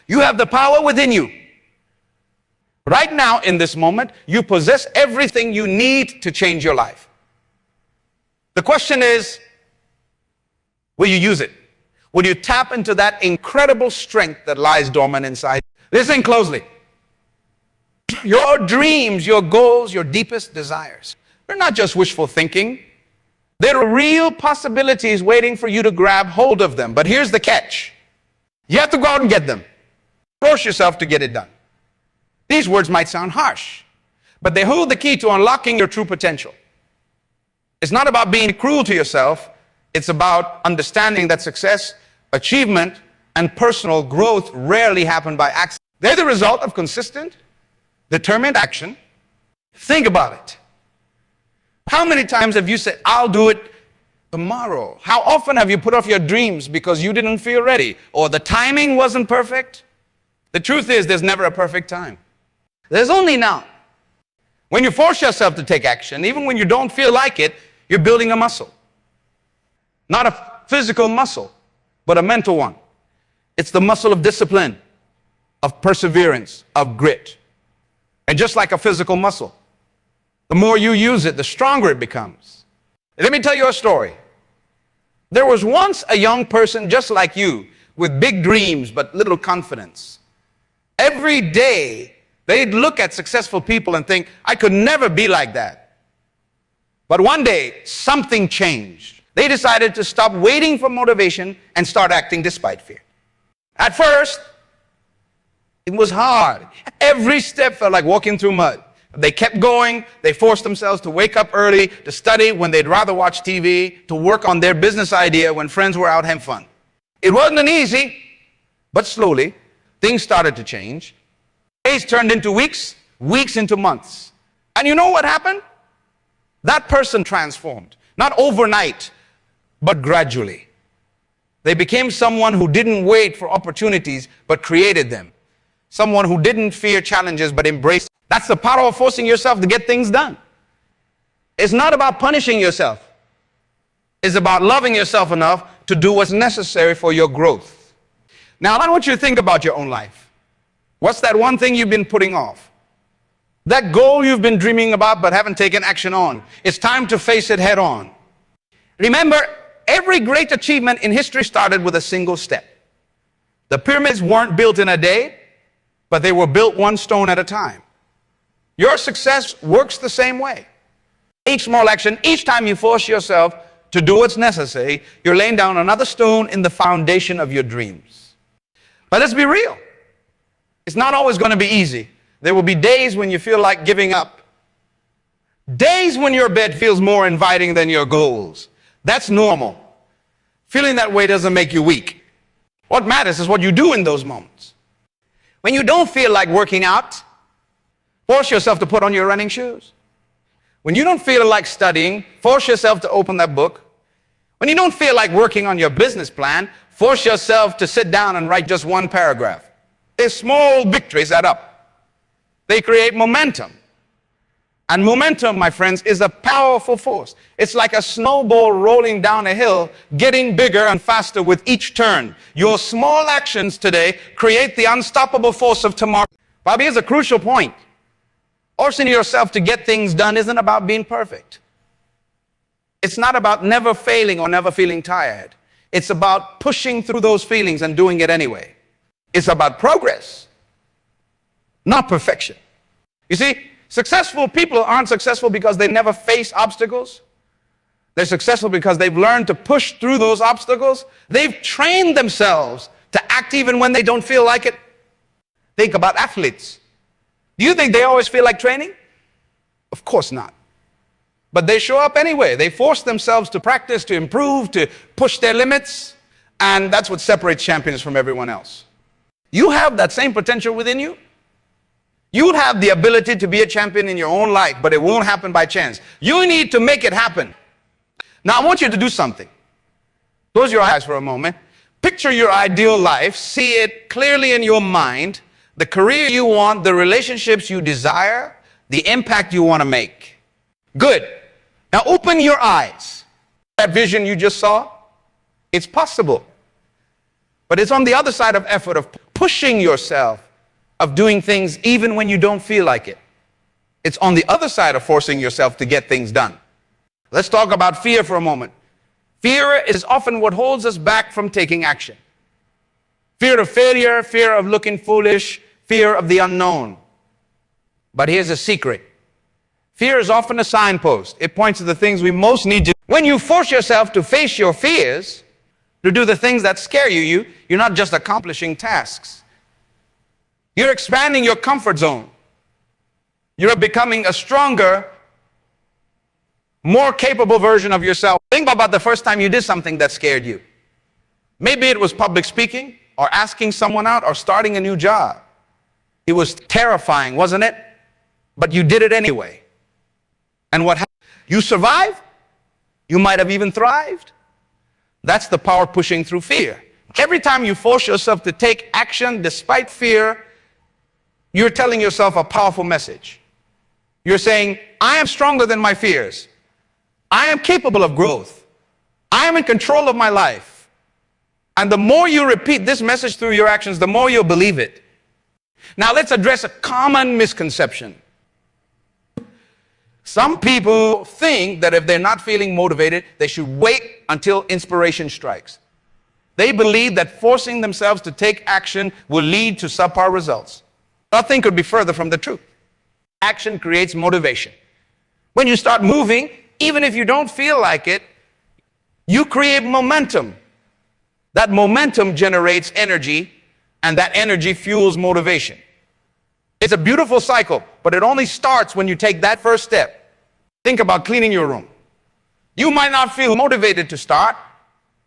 You have the power within you. Right now, in this moment, you possess everything you need to change your life. The question is, will you use it? Will you tap into that incredible strength that lies dormant inside? Listen closely. Your dreams, your goals, your deepest desires, they're not just wishful thinking. They're real possibilities waiting for you to grab hold of them. But here's the catch. You have to go out and get them. Force yourself to get it done. These words might sound harsh, but they hold the key to unlocking your true potential. It's not about being cruel to yourself. It's about understanding that success, achievement, and personal growth rarely happen by accident. They're the result of consistent, determined action. Think about it. How many times have you said, I'll do it tomorrow? How often have you put off your dreams because you didn't feel ready or the timing wasn't perfect? The truth is, there's never a perfect time. There's only now. When you force yourself to take action, even when you don't feel like it, you're building a muscle. Not a physical muscle, but a mental one. It's the muscle of discipline, of perseverance, of grit. And just like a physical muscle, the more you use it, the stronger it becomes. Let me tell you a story. There was once a young person just like you, with big dreams but little confidence. Every day, they'd look at successful people and think, I could never be like that. But one day, something changed. They decided to stop waiting for motivation and start acting despite fear. At first, it was hard. Every step felt like walking through mud. They kept going. They forced themselves to wake up early, to study when they'd rather watch TV, to work on their business idea when friends were out having fun. It wasn't easy, but slowly, things started to change. Days turned into weeks, weeks into months. And you know what happened? That person transformed. Not overnight, but gradually. They became someone who didn't wait for opportunities, but created them. Someone who didn't fear challenges, but embraced. That's the power of forcing yourself to get things done. It's not about punishing yourself. It's about loving yourself enough to do what's necessary for your growth. Now, I want you to think about your own life. What's that one thing you've been putting off? That goal you've been dreaming about but haven't taken action on. It's time to face it head on. Remember, every great achievement in history started with a single step. The pyramids weren't built in a day, but they were built one stone at a time. Your success works the same way. Each small action, each time you force yourself to do what's necessary, you're laying down another stone in the foundation of your dreams. But let's be real. It's not always going to be easy. There will be days when you feel like giving up. Days when your bed feels more inviting than your goals. That's normal. Feeling that way doesn't make you weak. What matters is what you do in those moments. When you don't feel like working out, force yourself to put on your running shoes. When you don't feel like studying, force yourself to open that book. When you don't feel like working on your business plan, force yourself to sit down and write just one paragraph. These small victories add up. They create momentum. And momentum, my friends, is a powerful force. It's like a snowball rolling down a hill, getting bigger and faster with each turn. Your small actions today create the unstoppable force of tomorrow. But here's a crucial point. Forcing yourself to get things done isn't about being perfect. It's not about never failing or never feeling tired. It's about pushing through those feelings and doing it anyway. It's about progress, not perfection. You see, successful people aren't successful because they never face obstacles. They're successful because they've learned to push through those obstacles. They've trained themselves to act even when they don't feel like it. Think about athletes. Do you think they always feel like training? Of course not. But they show up anyway. They force themselves to practice, to improve, to push their limits. And that's what separates champions from everyone else. You have that same potential within you. You have the ability to be a champion in your own life, but it won't happen by chance. You need to make it happen. Now, I want you to do something. Close your eyes for a moment. Picture your ideal life. See it clearly in your mind. The career you want, the relationships you desire, the impact you want to make. Good. Now open your eyes. That vision you just saw, it's possible. But it's on the other side of effort, of pushing yourself of doing things even when you don't feel like it. It's on the other side of forcing yourself to get things done. Let's talk about fear for a moment. Fear is often what holds us back from taking action. Fear of failure, fear of looking foolish, fear of the unknown. But here's a secret. Fear is often a signpost. It points to the things we most need to. When you force yourself to face your fears, to do the things that scare you, you're not just accomplishing tasks. You're expanding your comfort zone. You're becoming a stronger, more capable version of yourself. Think about the first time you did something that scared you. Maybe it was public speaking, or asking someone out, or starting a new job. It was terrifying, wasn't it? But you did it anyway. And what happened? You survived. You might have even thrived. That's the power pushing through fear. Every time you force yourself to take action despite fear, you're telling yourself a powerful message. You're saying, I am stronger than my fears. I am capable of growth. I am in control of my life. And the more you repeat this message through your actions, the more you'll believe it. Now let's address a common misconception. Some people think that if they're not feeling motivated, they should wait until inspiration strikes. They believe that forcing themselves to take action will lead to subpar results. Nothing could be further from the truth. Action creates motivation. When you start moving, even if you don't feel like it, you create momentum. That momentum generates energy, and that energy fuels motivation. It's a beautiful cycle, but it only starts when you take that first step. Think about cleaning your room. You might not feel motivated to start,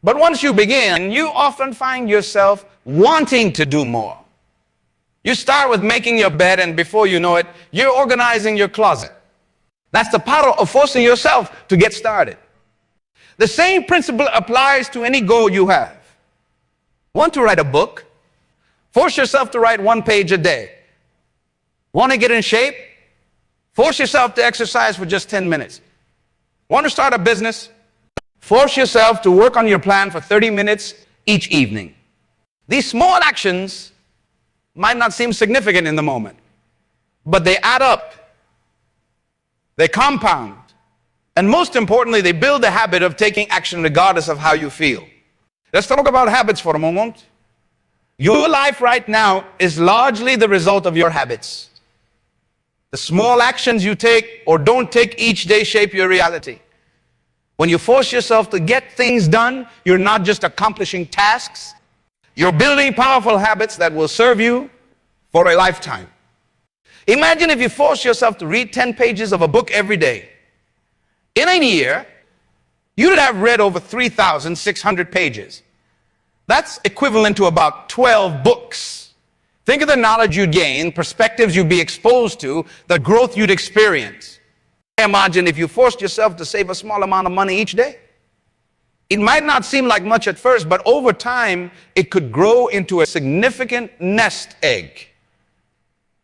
but once you begin, you often find yourself wanting to do more. You start with making your bed, and before you know it, you're organizing your closet. That's the power of forcing yourself to get started. The same principle applies to any goal you have. Want to write a book? Force yourself to write 1 page a day. Want to get in shape? Force yourself to exercise for just 10 minutes. Want to start a business? Force yourself to work on your plan for 30 minutes each evening. These small actions might not seem significant in the moment, but they add up. They compound. And most importantly, they build the habit of taking action regardless of how you feel. Let's talk about habits for a moment. Your life right now is largely the result of your habits. The small actions you take or don't take each day shape your reality. When you force yourself to get things done, you're not just accomplishing tasks, you're building powerful habits that will serve you for a lifetime. Imagine if you force yourself to read 10 pages of a book every day. In a year, you would have read over 3,600 pages. That's equivalent to about 12 books. Think of the knowledge you'd gain, perspectives you'd be exposed to, the growth you'd experience. Imagine if you forced yourself to save a small amount of money each day. It might not seem like much at first, but over time, it could grow into a significant nest egg.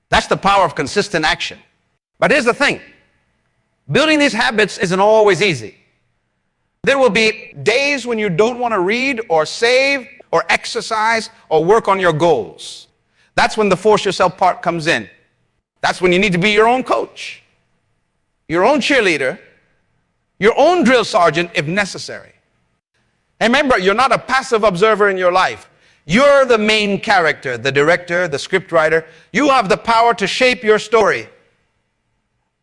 That's the power of consistent action. But here's the thing. Building these habits isn't always easy. There will be days when you don't want to read or save or exercise or work on your goals. That's when the force yourself part comes in. That's when you need to be your own coach, your own cheerleader, your own drill sergeant if necessary. And remember, you're not a passive observer in your life. You're the main character, the director, the scriptwriter. You have the power to shape your story.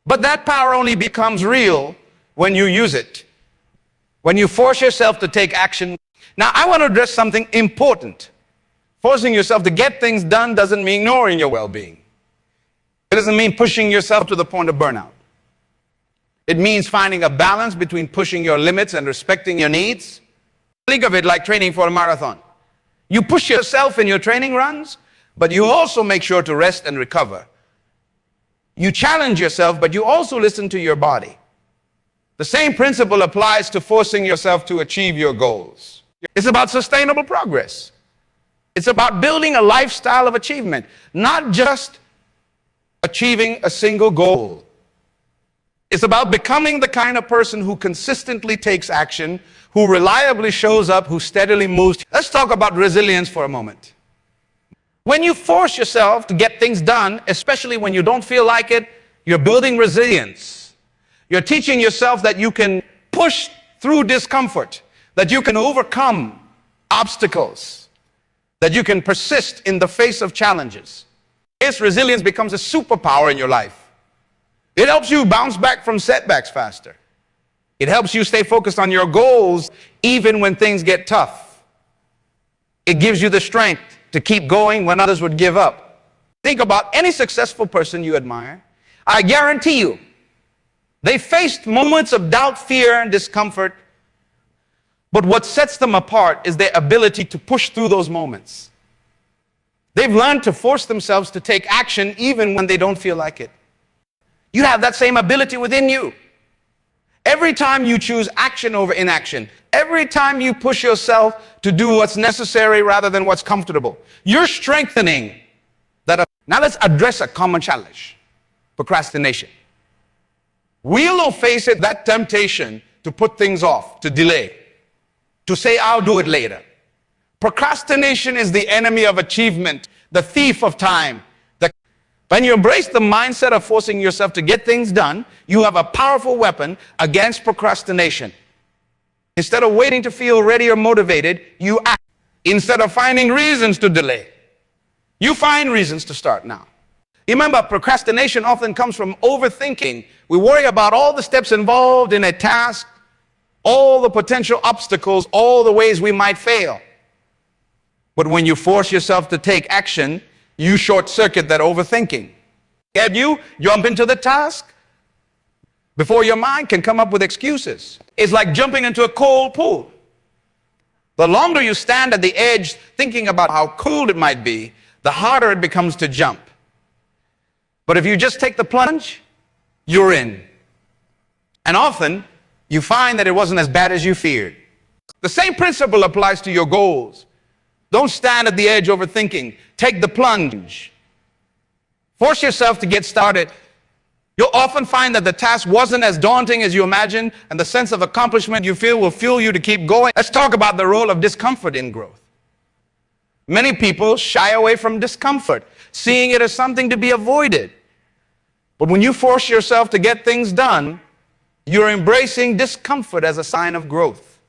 But that power only becomes real when you use it, when you force yourself to take action. Now, I want to address something important. Forcing yourself to get things done doesn't mean ignoring your well-being. It doesn't mean pushing yourself to the point of burnout. It means finding a balance between pushing your limits and respecting your needs. Think of it like training for a marathon. You push yourself in your training runs, but you also make sure to rest and recover. You challenge yourself, but you also listen to your body. The same principle applies to forcing yourself to achieve your goals. It's about sustainable progress. It's about building a lifestyle of achievement, not just achieving a single goal. It's about becoming the kind of person who consistently takes action, who reliably shows up, who steadily moves. Let's talk about resilience for a moment. When you force yourself to get things done, especially when you don't feel like it, you're building resilience. You're teaching yourself that you can push through discomfort, that you can overcome obstacles, that you can persist in the face of challenges. This resilience becomes a superpower in your life. It helps you bounce back from setbacks faster. It helps you stay focused on your goals even when things get tough. It gives you the strength to keep going when others would give up. Think about any successful person you admire. I guarantee you, they faced moments of doubt, fear, and discomfort. But what sets them apart is their ability to push through those moments. They've learned to force themselves to take action even when they don't feel like it. You have that same ability within you. Every time you choose action over inaction, every time you push yourself to do what's necessary rather than what's comfortable, you're strengthening that. Now let's address a common challenge: procrastination. We'll all face it, that temptation to put things off, to delay, to say, I'll do it later. Procrastination is the enemy of achievement, the thief of time. When you embrace the mindset of forcing yourself to get things done, you have a powerful weapon against procrastination. Instead of waiting to feel ready or motivated, you act. Instead of finding reasons to delay, you find reasons to start now. Remember, procrastination often comes from overthinking. We worry about all the steps involved in a task, all the potential obstacles, all the ways we might fail. But when you force yourself to take action, you short-circuit that overthinking. And you jump into the task before your mind can come up with excuses. It's like jumping into a cold pool. The longer you stand at the edge thinking about how cold it might be, the harder it becomes to jump. But if you just take the plunge, you're in. And often, you find that it wasn't as bad as you feared. The same principle applies to your goals. Don't stand at the edge overthinking. Take the plunge. Force yourself to get started. You'll often find that the task wasn't as daunting as you imagined, and the sense of accomplishment you feel will fuel you to keep going. Let's talk about the role of discomfort in growth. Many people shy away from discomfort, seeing it as something to be avoided. But when you force yourself to get things done, you're embracing discomfort as a sign of growth.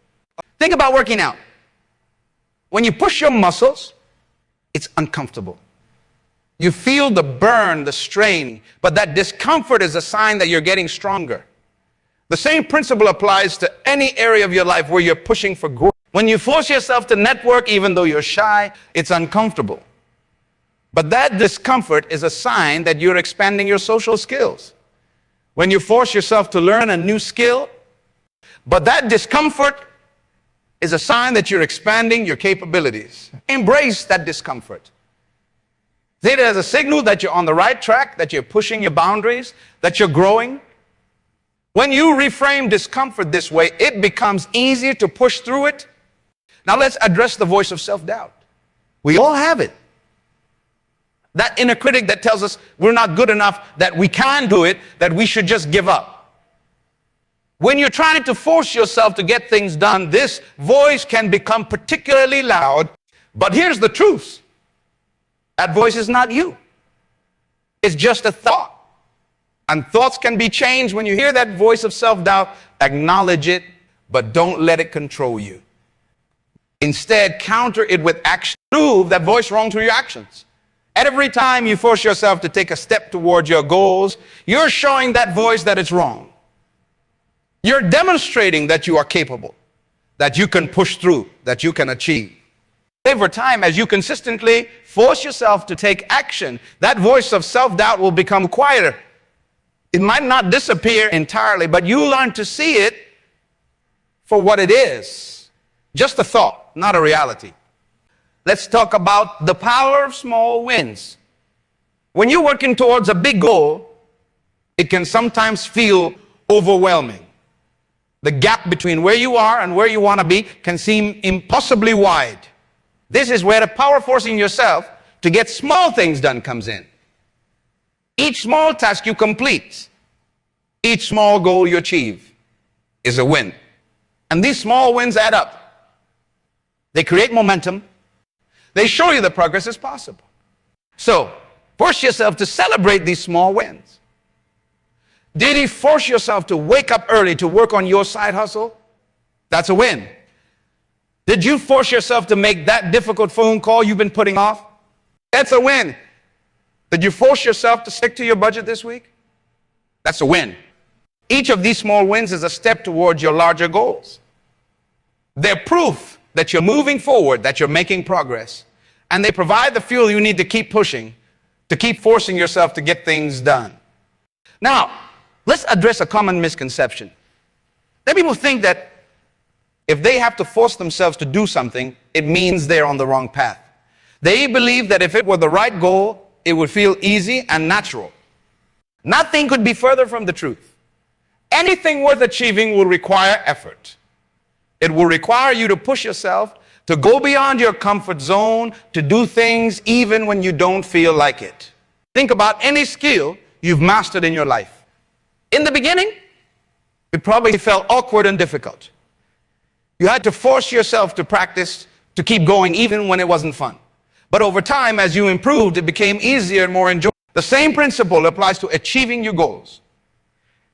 Think about working out. When you push your muscles, it's uncomfortable. You feel the burn, the strain, but that discomfort is a sign that you're getting stronger. The same principle applies to any area of your life where you're pushing for growth. When you force yourself to network, even though you're shy, it's uncomfortable. But that discomfort is a sign that you're expanding your social skills. When you force yourself to learn a new skill, but that discomfort is a sign that you're expanding your capabilities. Embrace that discomfort. See it as a signal that you're on the right track, that you're pushing your boundaries, that you're growing. When you reframe discomfort this way, it becomes easier to push through it. Now let's address the voice of self-doubt. We all have it. That inner critic that tells us we're not good enough, that we can't do it, that we should just give up. When you're trying to force yourself to get things done, this voice can become particularly loud. But here's the truth. That voice is not you. It's just a thought. And thoughts can be changed. When you hear that voice of self-doubt, acknowledge it, but don't let it control you. Instead, counter it with action. Prove that voice wrong through your actions. Every time you force yourself to take a step towards your goals, you're showing that voice that it's wrong. You're demonstrating that you are capable, that you can push through, that you can achieve. Over time, as you consistently force yourself to take action, that voice of self-doubt will become quieter. It might not disappear entirely, but you learn to see it for what it is. Just a thought, not a reality. Let's talk about the power of small wins. When you're working towards a big goal, it can sometimes feel overwhelming. The gap between where you are and where you want to be can seem impossibly wide. This is where the power of forcing yourself to get small things done comes in. Each small task you complete, each small goal you achieve is a win. And these small wins add up. They create momentum. They show you that progress is possible. So, force yourself to celebrate these small wins. Did you force yourself to wake up early to work on your side hustle? That's a win. Did you force yourself to make that difficult phone call you've been putting off? That's a win. Did you force yourself to stick to your budget this week? That's a win. Each of these small wins is a step towards your larger goals. They're proof that you're moving forward, that you're making progress, and they provide the fuel you need to keep pushing, to keep forcing yourself to get things done. Now, let's address a common misconception. Many people think that if they have to force themselves to do something, it means they're on the wrong path. They believe that if it were the right goal, it would feel easy and natural. Nothing could be further from the truth. Anything worth achieving will require effort. It will require you to push yourself, to go beyond your comfort zone, to do things even when you don't feel like it. Think about any skill you've mastered in your life. In the beginning, it probably felt awkward and difficult. You had to force yourself to practice, to keep going even when it wasn't fun. But over time, as you improved, it became easier and more enjoyable. The same principle applies to achieving your goals.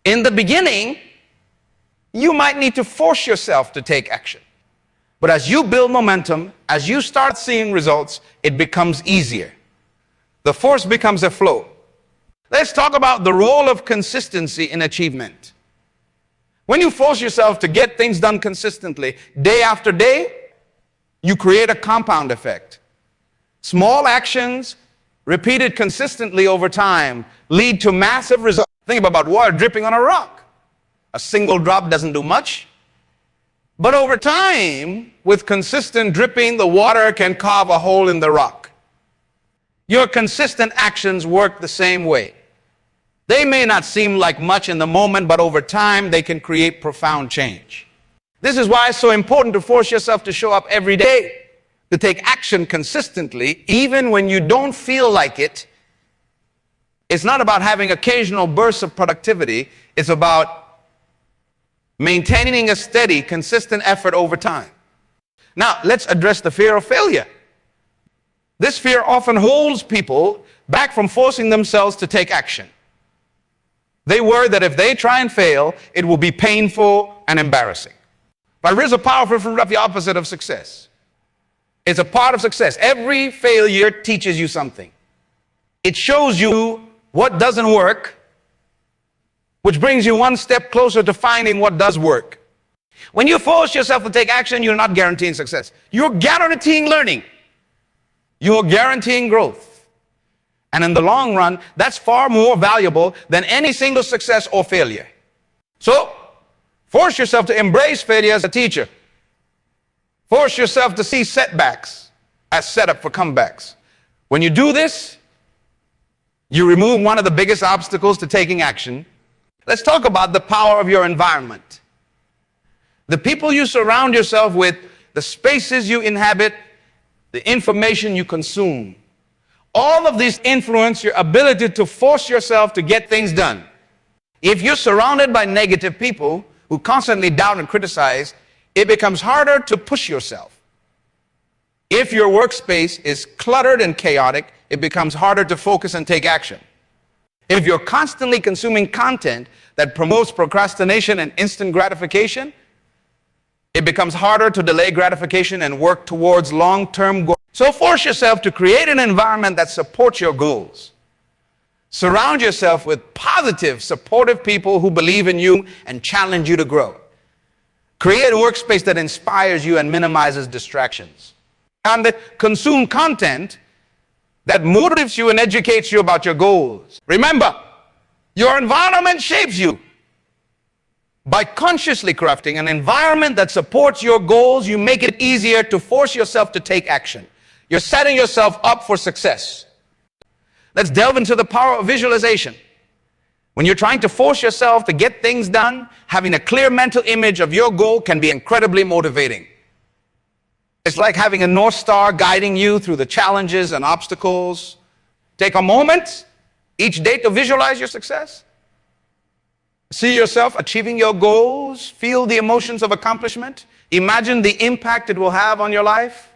In the beginning, you might need to force yourself to take action. But as you build momentum, as you start seeing results, it becomes easier. The force becomes a flow. Let's talk about the role of consistency in achievement. When you force yourself to get things done consistently, day after day, you create a compound effect. Small actions, repeated consistently over time, lead to massive results. Think about water dripping on a rock. A single drop doesn't do much. But over time, with consistent dripping, the water can carve a hole in the rock. Your consistent actions work the same way. They may not seem like much in the moment, but over time, they can create profound change. This is why it's so important to force yourself to show up every day, to take action consistently, even when you don't feel like it. It's not about having occasional bursts of productivity. It's about maintaining a steady, consistent effort over time. Now, let's address the fear of failure. This fear often holds people back from forcing themselves to take action. They worry that if they try and fail, it will be painful and embarrassing. But here's a powerful fruit of the opposite of success. It's a part of success. Every failure teaches you something. It shows you what doesn't work, which brings you one step closer to finding what does work. When you force yourself to take action, you're not guaranteeing success. You're guaranteeing learning. You're guaranteeing growth. And in the long run, that's far more valuable than any single success or failure. So, force yourself to embrace failure as a teacher. Force yourself to see setbacks as setup for comebacks. When you do this, you remove one of the biggest obstacles to taking action. Let's talk about the power of your environment. The people you surround yourself with, the spaces you inhabit, the information you consume. All of these influence your ability to force yourself to get things done. If you're surrounded by negative people who constantly doubt and criticize, it becomes harder to push yourself. If your workspace is cluttered and chaotic, it becomes harder to focus and take action. If you're constantly consuming content that promotes procrastination and instant gratification, it becomes harder to delay gratification and work towards long-term goals. So force yourself to create an environment that supports your goals. Surround yourself with positive, supportive people who believe in you and challenge you to grow. Create a workspace that inspires you and minimizes distractions. And consume content that motivates you and educates you about your goals. Remember, your environment shapes you. By consciously crafting an environment that supports your goals, you make it easier to force yourself to take action. You're setting yourself up for success. Let's delve into the power of visualization. When you're trying to force yourself to get things done, having a clear mental image of your goal can be incredibly motivating. It's like having a North Star guiding you through the challenges and obstacles. Take a moment each day to visualize your success. See yourself achieving your goals. Feel the emotions of accomplishment. Imagine the impact it will have on your life.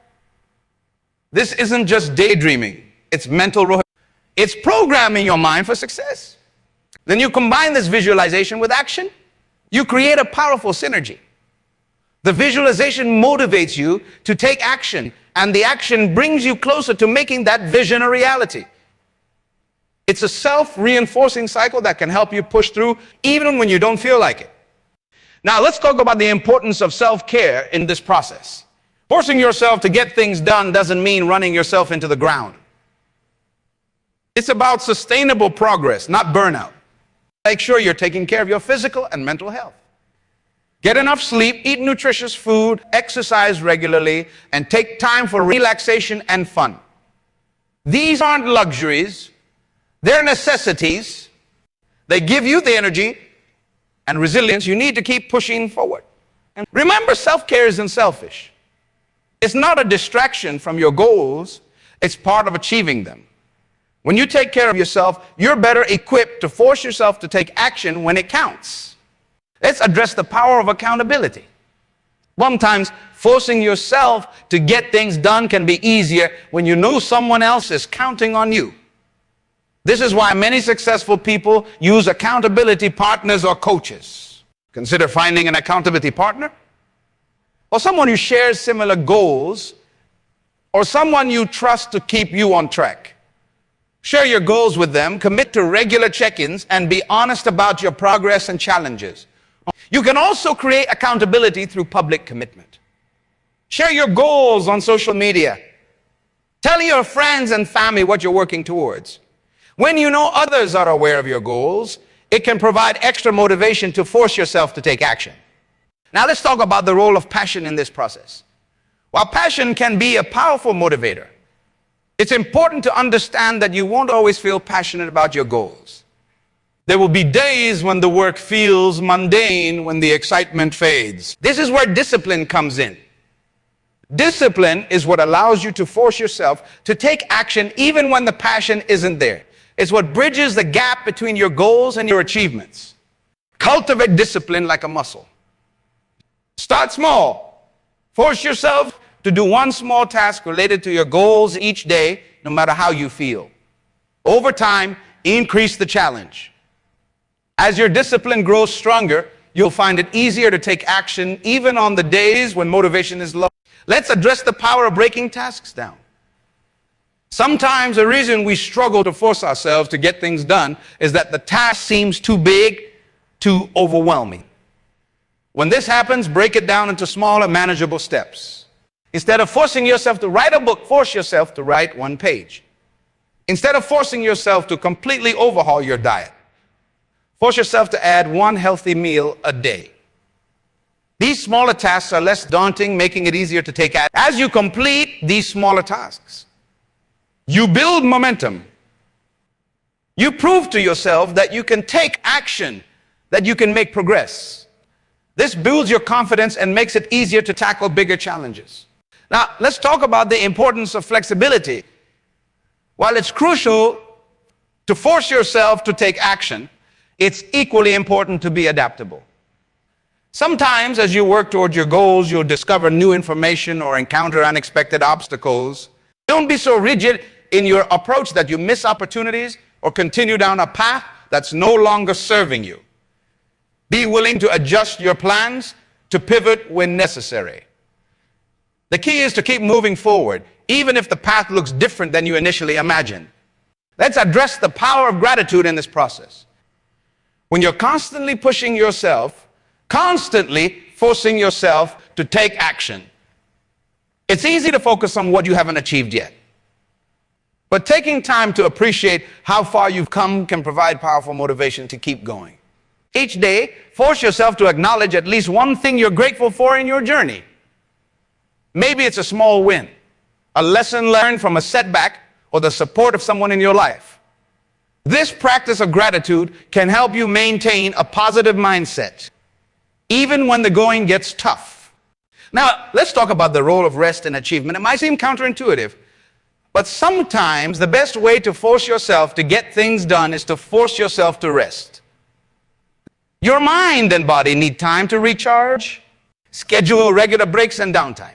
This isn't just daydreaming. It's mental roadmap. It's programming your mind for success. Then you combine this visualization with action. You create a powerful synergy. The visualization motivates you to take action, and the action brings you closer to making that vision a reality. It's a self-reinforcing cycle that can help you push through even when you don't feel like it. Now, let's talk about the importance of self-care in this process. Forcing yourself to get things done doesn't mean running yourself into the ground. It's about sustainable progress, not burnout. Make sure you're taking care of your physical and mental health. Get enough sleep, eat nutritious food, exercise regularly, and take time for relaxation and fun. These aren't luxuries, they're necessities. They give you the energy and resilience you need to keep pushing forward. And remember, self-care isn't selfish. It's not a distraction from your goals, it's part of achieving them. When you take care of yourself, you're better equipped to force yourself to take action when it counts. Let's address the power of accountability. Sometimes forcing yourself to get things done can be easier when you know someone else is counting on you. This is why many successful people use accountability partners or coaches. Consider finding an accountability partner, or someone who shares similar goals, or someone you trust to keep you on track. Share your goals with them, commit to regular check-ins, and be honest about your progress and challenges. You can also create accountability through public commitment. Share your goals on social media. Tell your friends and family what you're working towards. When you know others are aware of your goals, it can provide extra motivation to force yourself to take action. Now let's talk about the role of passion in this process. While passion can be a powerful motivator, it's important to understand that you won't always feel passionate about your goals. There will be days when the work feels mundane, when the excitement fades. This is where discipline comes in. Discipline is what allows you to force yourself to take action even when the passion isn't there. It's what bridges the gap between your goals and your achievements. Cultivate discipline like a muscle. Start small. Force yourself to do one small task related to your goals each day, no matter how you feel. Over time, increase the challenge. As your discipline grows stronger, you'll find it easier to take action even on the days when motivation is low. Let's address the power of breaking tasks down. Sometimes the reason we struggle to force ourselves to get things done is that the task seems too big, too overwhelming. When this happens, break it down into smaller, manageable steps. Instead of forcing yourself to write a book, force yourself to write one page. Instead of forcing yourself to completely overhaul your diet, force yourself to add one healthy meal a day. These smaller tasks are less daunting, making it easier to take action. As you complete these smaller tasks, you build momentum. You prove to yourself that you can take action, that you can make progress. This builds your confidence and makes it easier to tackle bigger challenges. Now, let's talk about the importance of flexibility. While it's crucial to force yourself to take action, it's equally important to be adaptable. Sometimes, as you work towards your goals, you'll discover new information or encounter unexpected obstacles. Don't be so rigid in your approach that you miss opportunities or continue down a path that's no longer serving you. Be willing to adjust your plans, to pivot when necessary. The key is to keep moving forward, even if the path looks different than you initially imagined. Let's address the power of gratitude in this process. When you're constantly pushing yourself, constantly forcing yourself to take action, it's easy to focus on what you haven't achieved yet. But taking time to appreciate how far you've come can provide powerful motivation to keep going. Each day, force yourself to acknowledge at least one thing you're grateful for in your journey. Maybe it's a small win, a lesson learned from a setback, or the support of someone in your life. This practice of gratitude can help you maintain a positive mindset, even when the going gets tough. Now, let's talk about the role of rest and achievement. It might seem counterintuitive, but sometimes the best way to force yourself to get things done is to force yourself to rest. Your mind and body need time to recharge. Schedule regular breaks and downtime.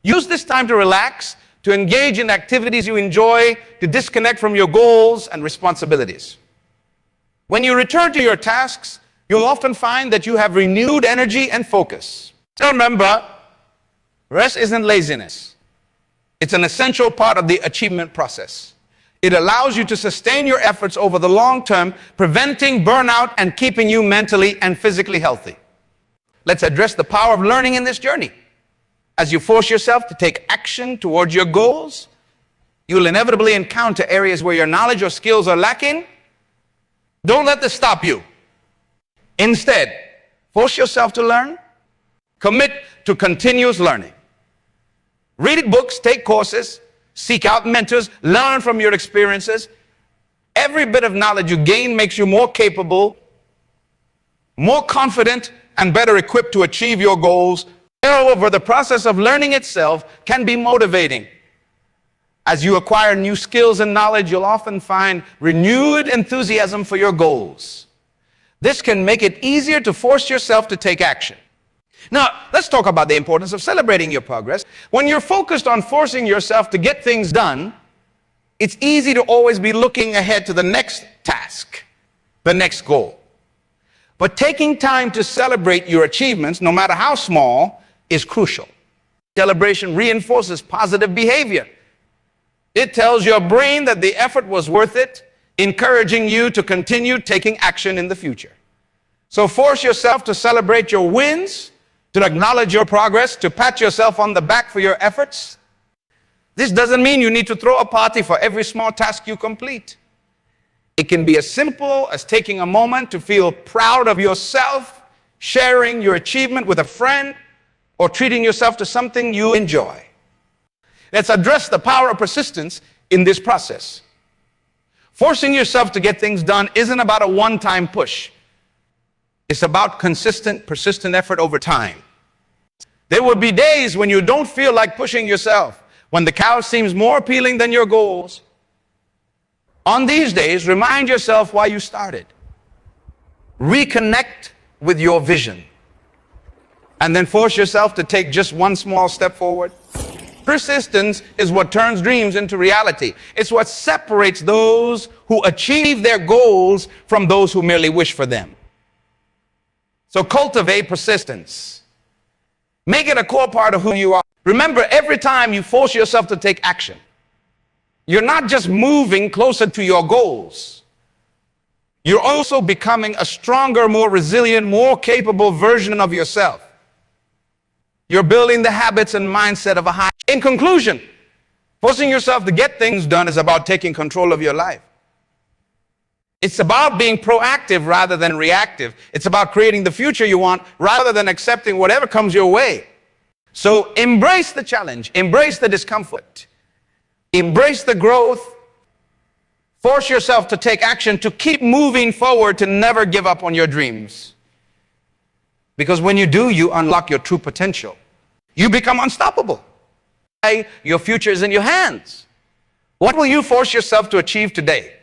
Use this time to relax, to engage in activities you enjoy, to disconnect from your goals and responsibilities. When you return to your tasks, you'll often find that you have renewed energy and focus. So remember, rest isn't laziness. It's an essential part of the achievement process. It allows you to sustain your efforts over the long term, preventing burnout and keeping you mentally and physically healthy. Let's address the power of learning in this journey. As you force yourself to take action towards your goals, you'll inevitably encounter areas where your knowledge or skills are lacking. Don't let this stop you. Instead, force yourself to learn. Commit to continuous learning. Read books, take courses, seek out mentors, learn from your experiences. Every bit of knowledge you gain makes you more capable, more confident, and better equipped to achieve your goals. Moreover, the process of learning itself can be motivating. As you acquire new skills and knowledge, you'll often find renewed enthusiasm for your goals. This can make it easier to force yourself to take action. Now, let's talk about the importance of celebrating your progress. When you're focused on forcing yourself to get things done, it's easy to always be looking ahead to the next task, the next goal. But taking time to celebrate your achievements, no matter how small, is crucial. Celebration reinforces positive behavior. It tells your brain that the effort was worth it, encouraging you to continue taking action in the future. So force yourself to celebrate your wins, to acknowledge your progress, to pat yourself on the back for your efforts. This doesn't mean you need to throw a party for every small task you complete. It can be as simple as taking a moment to feel proud of yourself, sharing your achievement with a friend, or treating yourself to something you enjoy. Let's address the power of persistence in this process. Forcing yourself to get things done isn't about a one-time push. It's about consistent, persistent effort over time. There will be days when you don't feel like pushing yourself, when the couch seems more appealing than your goals. On these days, remind yourself why you started. Reconnect with your vision. And then force yourself to take just one small step forward. Persistence is what turns dreams into reality. It's what separates those who achieve their goals from those who merely wish for them. So cultivate persistence. Make it a core part of who you are. Remember, every time you force yourself to take action, you're not just moving closer to your goals. You're also becoming a stronger, more resilient, more capable version of yourself. You're building the habits and mindset of a high. In conclusion, forcing yourself to get things done is about taking control of your life. It's about being proactive rather than reactive. It's about creating the future you want rather than accepting whatever comes your way. So embrace the challenge, embrace the discomfort, embrace the growth, force yourself to take action, to keep moving forward, to never give up on your dreams. Because when you do, you unlock your true potential. You become unstoppable. Your future is in your hands. What will you force yourself to achieve today?